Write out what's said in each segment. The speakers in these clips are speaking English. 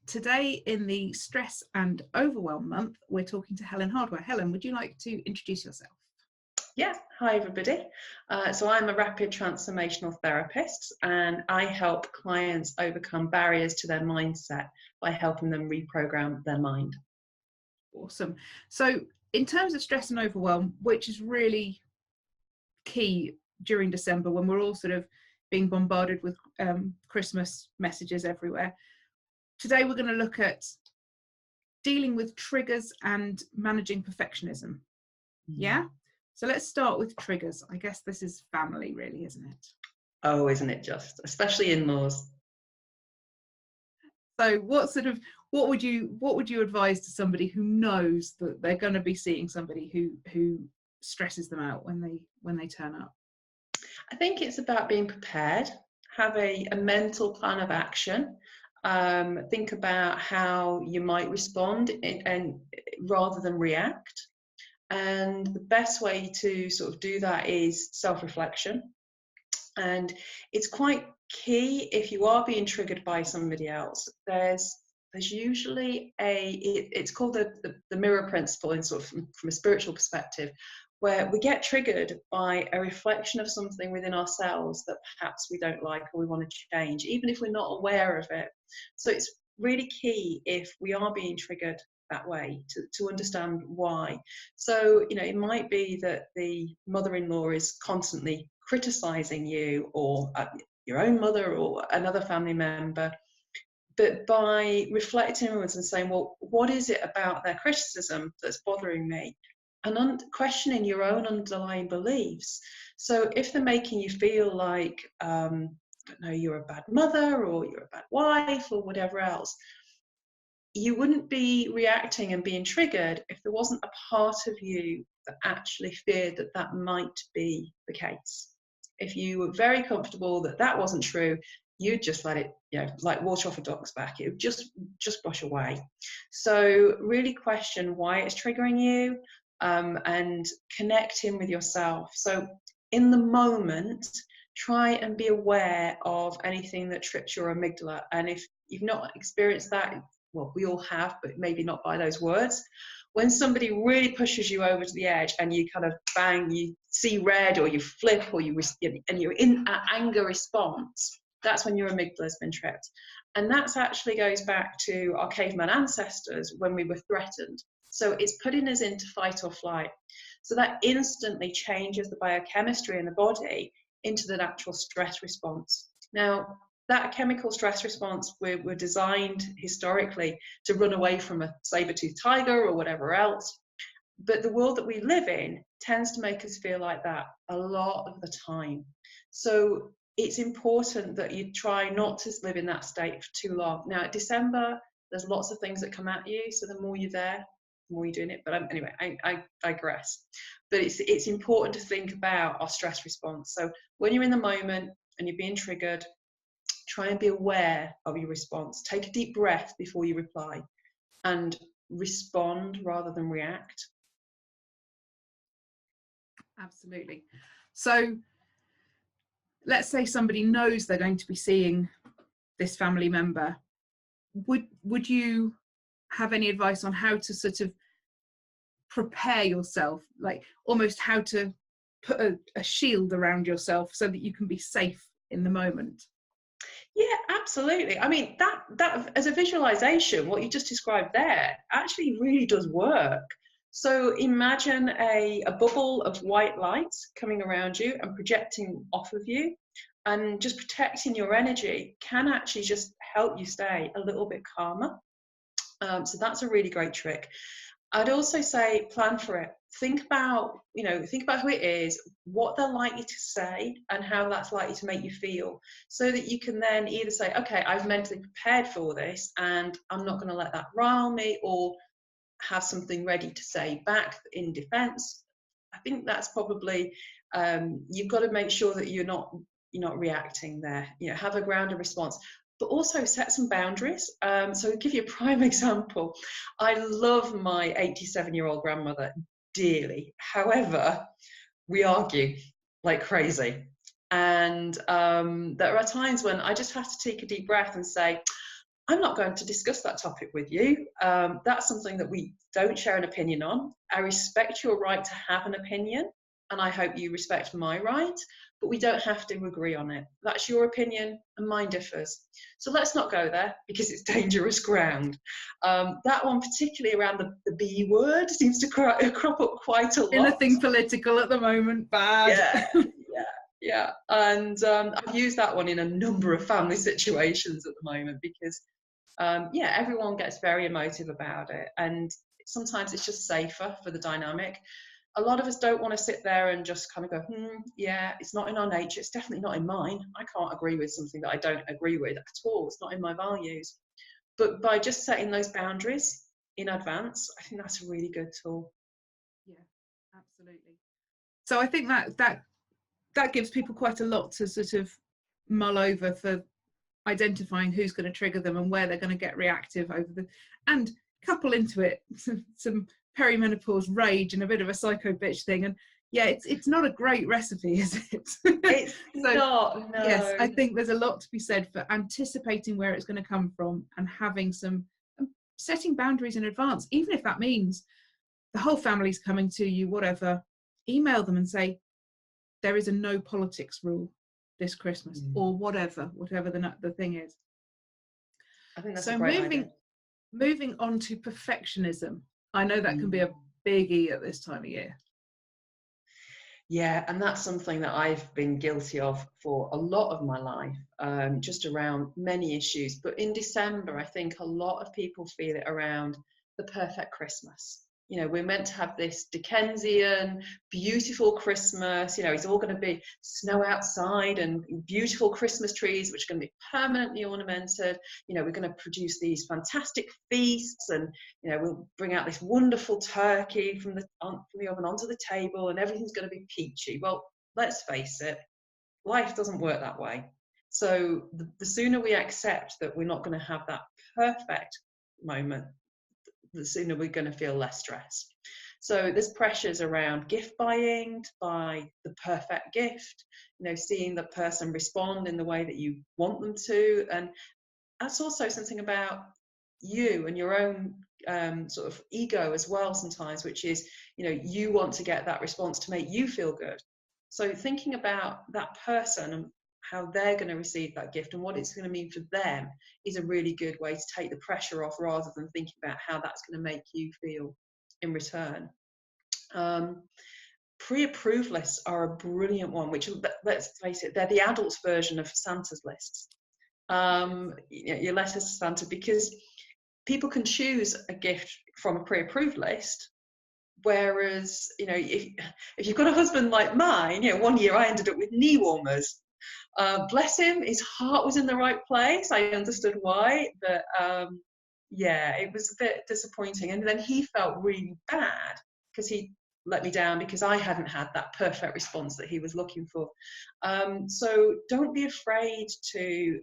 Today in the Stress and Overwhelm month, we're talking to Helen Hardware. Helen, would you like to introduce yourself? Yeah, hi everybody. So I'm a rapid transformational therapist and I help clients overcome barriers to their mindset by helping them reprogram their mind. Awesome. So in terms of stress and overwhelm, which is really key during December when we're all sort of being bombarded with Christmas messages everywhere, today we're going to look at dealing with triggers and managing perfectionism. Yeah? So let's start with triggers. I guess this is family, really, isn't it? Oh, isn't it just? Especially in-laws. So what would you advise to somebody who knows that they're going to be seeing somebody who stresses them out when they turn up? I think it's about being prepared, have a mental plan of action. Think about how you might respond and rather than react. And the best way to sort of do that is self-reflection. And it's quite key if you are being triggered by somebody else. There's usually it's called the mirror principle in sort of from a spiritual perspective, where we get triggered by a reflection of something within ourselves that perhaps we don't like or we want to change, even if we're not aware of it. So it's really key if we are being triggered that way to understand why. So, you know, it might be that the mother-in-law is constantly criticizing you or your own mother or another family member, but by reflecting inwards and saying, well, what is it about their criticism that's bothering me? And questioning your own underlying beliefs. So if they're making you feel like, I don't know, you're a bad mother or you're a bad wife or whatever else, you wouldn't be reacting and being triggered if there wasn't a part of you that actually feared that that might be the case. If you were very comfortable that that wasn't true, you'd just let it, you know, like water off a duck's back. It would just brush away. So really question why it's triggering you, and connect in with yourself. So in the moment, try and be aware of anything that trips your amygdala. And if you've not experienced that, well, we all have, but maybe not by those words. When somebody really pushes you over to the edge and you kind of bang, you see red or you flip or and you're in an anger response, that's when your amygdala has been tripped. And that actually goes back to our caveman ancestors when we were threatened. So it's putting us into fight or flight. So that instantly changes the biochemistry in the body into the natural stress response. Now, that chemical stress response were designed historically to run away from a saber-toothed tiger or whatever else. But the world that we live in tends to make us feel like that a lot of the time. So it's important that you try not to live in that state for too long. Now, at December, there's lots of things that come at you. So the more you're there, the more you're doing it. But anyway, I digress. But it's important to think about our stress response. So when you're in the moment and you're being triggered, try and be aware of your response. Take a deep breath before you reply and respond rather than react. Absolutely. So let's say somebody knows they're going to be seeing this family member. Would you have any advice on how to sort of prepare yourself, like almost how to put a shield around yourself so that you can be safe in the moment? Yeah, absolutely. I mean, that as a visualization, what you just described there actually really does work. So imagine a bubble of white light coming around you and projecting off of you, and just protecting your energy can actually just help you stay a little bit calmer. So that's a really great trick. I'd also say plan for it. Think about who it is, what they're likely to say, and how that's likely to make you feel, so that you can then either say, okay, I've mentally prepared for this and I'm not going to let that rile me, or have something ready to say back in defense. I think that's probably, you've got to make sure that you're not reacting there. You know, have a grounded response, but also set some boundaries. So I'll give you a prime example. I love my 87-year-old grandmother dearly. However, we argue like crazy. And there are times when I just have to take a deep breath and say, I'm not going to discuss that topic with you. That's something that we don't share an opinion on. I respect your right to have an opinion, and I hope you respect my right, but we don't have to agree on it. That's your opinion, and mine differs. So let's not go there, because it's dangerous ground. That one, particularly around the B word, seems to crop up quite a lot. Anything political at the moment, bad. Yeah. And I've used that one in a number of family situations at the moment, because everyone gets very emotive about it, and sometimes it's just safer for the dynamic. A lot of us don't want to sit there and just kind of go, yeah, it's not in our nature, it's definitely not in mine. I can't agree with something that I don't agree with at all. It's not in my values. But by just setting those boundaries in advance, I think that's a really good tool. Yeah, absolutely. So I think that gives people quite a lot to sort of mull over for identifying who's going to trigger them and where they're going to get reactive over and couple into it some perimenopause rage and a bit of a psycho bitch thing. And yeah, it's not a great recipe, is it? It's not, no. Yes, I think there's a lot to be said for anticipating where it's going to come from and having setting boundaries in advance, even if that means the whole family's coming to you, whatever. Email them and say, there is a no politics rule this Christmas, or whatever the thing is. I think that's a great idea. Moving on to perfectionism. I know that can be a biggie at this time of year. Yeah, and that's something that I've been guilty of for a lot of my life, just around many issues. But in December, I think a lot of people feel it around the perfect Christmas. You know, we're meant to have this Dickensian, beautiful Christmas. You know, it's all going to be snow outside and beautiful Christmas trees, which are going to be permanently ornamented. You know, we're going to produce these fantastic feasts, and, you know, we'll bring out this wonderful turkey from the oven onto the table, and everything's going to be peachy. Well, let's face it, life doesn't work that way. So the sooner we accept that we're not going to have that perfect moment, the sooner we're going to feel less stress. So there's pressures around gift buying, to buy the perfect gift, you know, seeing the person respond in the way that you want them to. And that's also something about you and your own sort of ego as well sometimes, which is, you know, you want to get that response to make you feel good. So thinking about that person and how they're going to receive that gift and what it's going to mean for them is a really good way to take the pressure off, rather than thinking about how that's going to make you feel in return. Pre-approved lists are a brilliant one, which, let's face it, they're the adults version of Santa's lists. Your letters to Santa, because people can choose a gift from a pre-approved list. Whereas, you know, if you've got a husband like mine, you know, one year I ended up with knee warmers. Bless him, his heart was in the right place. I understood why, but it was a bit disappointing. And then he felt really bad because he let me down because I hadn't had that perfect response that he was looking for. So don't be afraid to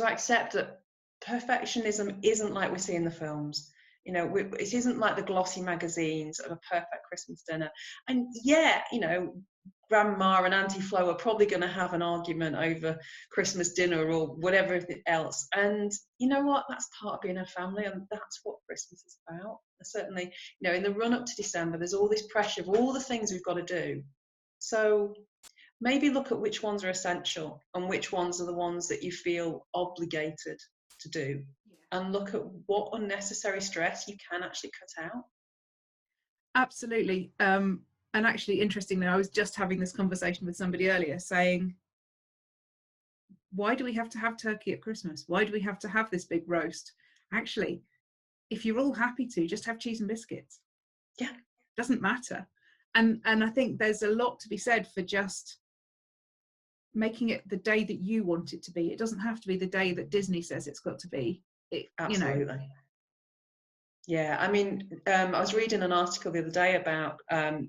accept that perfectionism isn't like we see in the films. You know, it isn't like the glossy magazines of a perfect Christmas dinner. And yeah, you know, Grandma and Auntie Flo are probably going to have an argument over Christmas dinner or whatever else. And you know what? That's part of being a family, and that's what Christmas is about. Certainly, you know, in the run up to December, there's all this pressure of all the things we've got to do. So maybe look at which ones are essential and which ones are the ones that you feel obligated to do. And look at what unnecessary stress you can actually cut out. Absolutely. And actually, interestingly, I was just having this conversation with somebody earlier saying, why do we have to have turkey at Christmas? Why do we have to have this big roast? Actually, if you're all happy to, just have cheese and biscuits. Yeah. Doesn't matter. And I think there's a lot to be said for just making it the day that you want it to be. It doesn't have to be the day that Disney says it's got to be. Absolutely. You know. Yeah, I mean, I was reading an article the other day about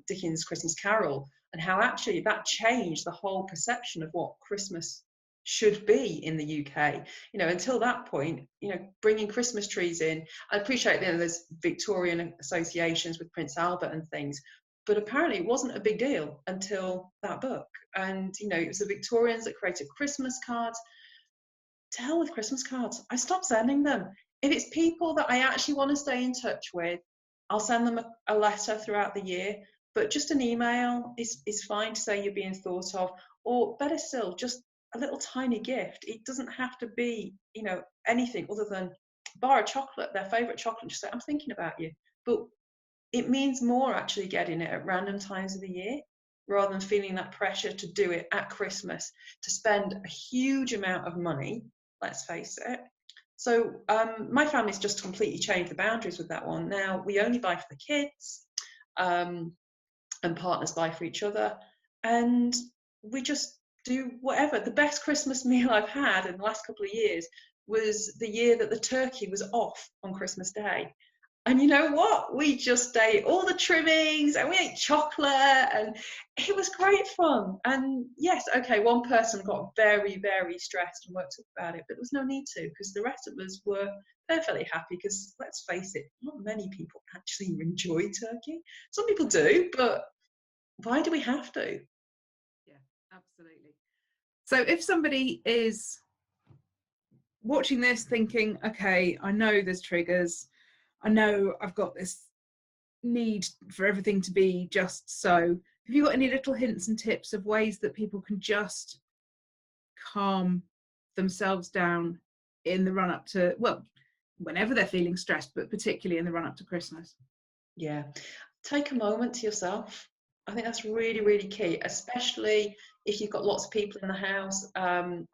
Dickens' Christmas Carol, and how actually that changed the whole perception of what Christmas should be in the UK. You know, until that point, you know, bringing Christmas trees in, I appreciate that there's Victorian associations with Prince Albert and things, but apparently it wasn't a big deal until that book. And, you know, it was the Victorians that created Christmas cards. to hell with Christmas cards. I stopped sending them. If it's people that I actually want to stay in touch with, I'll send them a letter throughout the year, but just an email is fine to say you're being thought of, or better still, just a little tiny gift. It doesn't have to be, anything other than bar of chocolate, their favourite chocolate, and just say, I'm thinking about you. But it means more actually getting it at random times of the year, rather than feeling that pressure to do it at Christmas, to spend a huge amount of money, let's face it. So my family's just completely changed the boundaries with that one. Now we only buy for the kids, and partners buy for each other, and we just do whatever. The best Christmas meal I've had in the last couple of years was the year that the turkey was off on Christmas Day. And you know what? We just ate all the trimmings and we ate chocolate, and it was great fun. And yes, okay, one person got very, very stressed and worked up about it, but there was no need to, because the rest of us were perfectly happy, because let's face it, not many people actually enjoy turkey. Some people do, but why do we have to? Yeah, absolutely. So if somebody is watching this thinking, okay, I know there's triggers, I know I've got this need for everything to be just so, have you got any little hints and tips of ways that people can just calm themselves down in the run up to, well, whenever they're feeling stressed, but particularly in the run up to Christmas? Yeah, take a moment to yourself. I think that's really, really key, especially if you've got lots of people in the house. I'm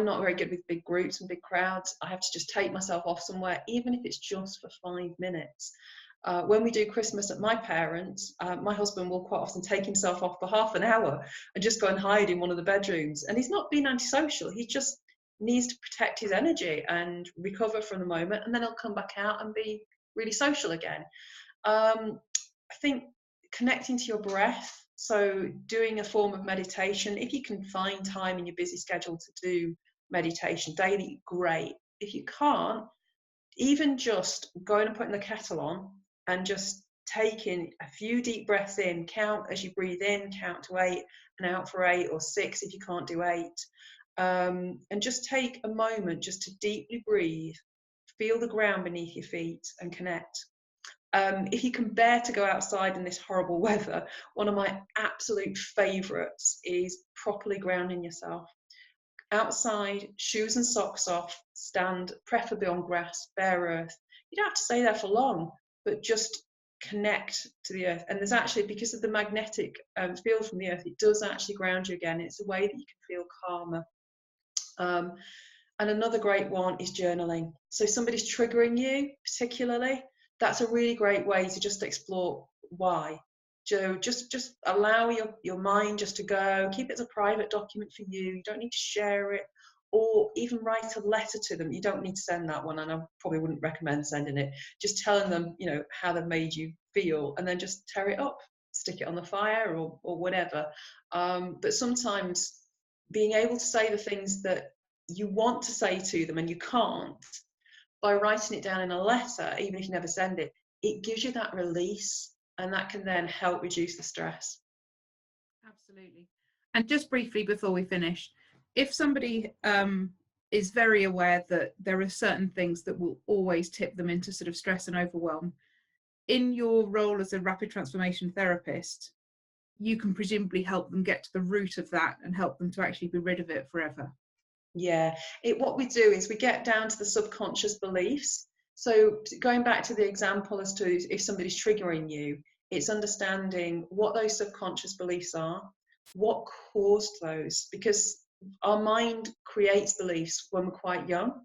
not very good with big groups and big crowds. I have to just take myself off somewhere, even if it's just for 5 minutes. When we do Christmas at my parents', my husband will quite often take himself off for half an hour and just go and hide in one of the bedrooms. And he's not being antisocial. He just needs to protect his energy and recover from the moment. And then he'll come back out and be really social again. I think connecting to your breath, so doing a form of meditation, if you can find time in your busy schedule to do meditation daily, great. If you can't, even just going and putting the kettle on and just taking a few deep breaths in, count as you breathe in, count to 8 and out for 8 or 6 if you can't do 8, and just take a moment just to deeply breathe, feel the ground beneath your feet and connect. If you can bear to go outside in this horrible weather, one of my absolute favourites is properly grounding yourself. Outside, shoes and socks off, stand preferably on grass, bare earth. You don't have to stay there for long, but just connect to the earth. And there's actually, because of the magnetic field from the earth, it does actually ground you again. It's a way that you can feel calmer. And another great one is journaling. So if somebody's triggering you particularly, that's a really great way to just explore why. So just allow your mind just to go, keep it as a private document for you. You don't need to share it, or even write a letter to them. You don't need to send that one, and I probably wouldn't recommend sending it. Just telling them, how they've made you feel, and then just tear it up, stick it on the fire or whatever. But sometimes being able to say the things that you want to say to them and you can't, by writing it down in a letter, even if you never send it, it gives you that release, and that can then help reduce the stress. Absolutely. And just briefly before we finish, if somebody is very aware that there are certain things that will always tip them into sort of stress and overwhelm, in your role as a rapid transformation therapist, you can presumably help them get to the root of that and help them to actually be rid of it forever. Yeah, what we do is we get down to the subconscious beliefs. So going back to the example as to if somebody's triggering you, it's understanding what those subconscious beliefs are, what caused those, because our mind creates beliefs when we're quite young,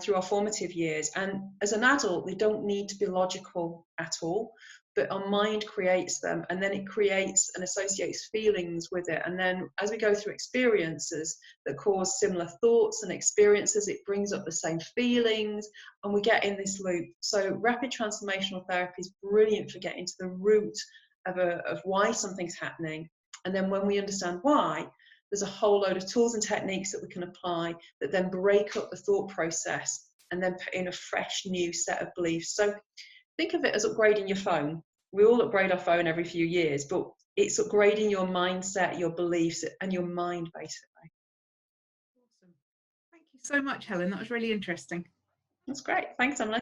through our formative years. And as an adult, they don't need to be logical at all, but our mind creates them, and then it creates and associates feelings with it. And then as we go through experiences that cause similar thoughts and experiences, it brings up the same feelings, and we get in this loop. So rapid transformational therapy is brilliant for getting to the root of why something's happening. And then when we understand why, there's a whole load of tools and techniques that we can apply that then break up the thought process and then put in a fresh new set of beliefs. So think of it as upgrading your phone. We all upgrade our phone every few years, but it's upgrading your mindset, your beliefs, and your mind, basically. Awesome. Thank you so much, Helen. That was really interesting. That's great. Thanks, Emily.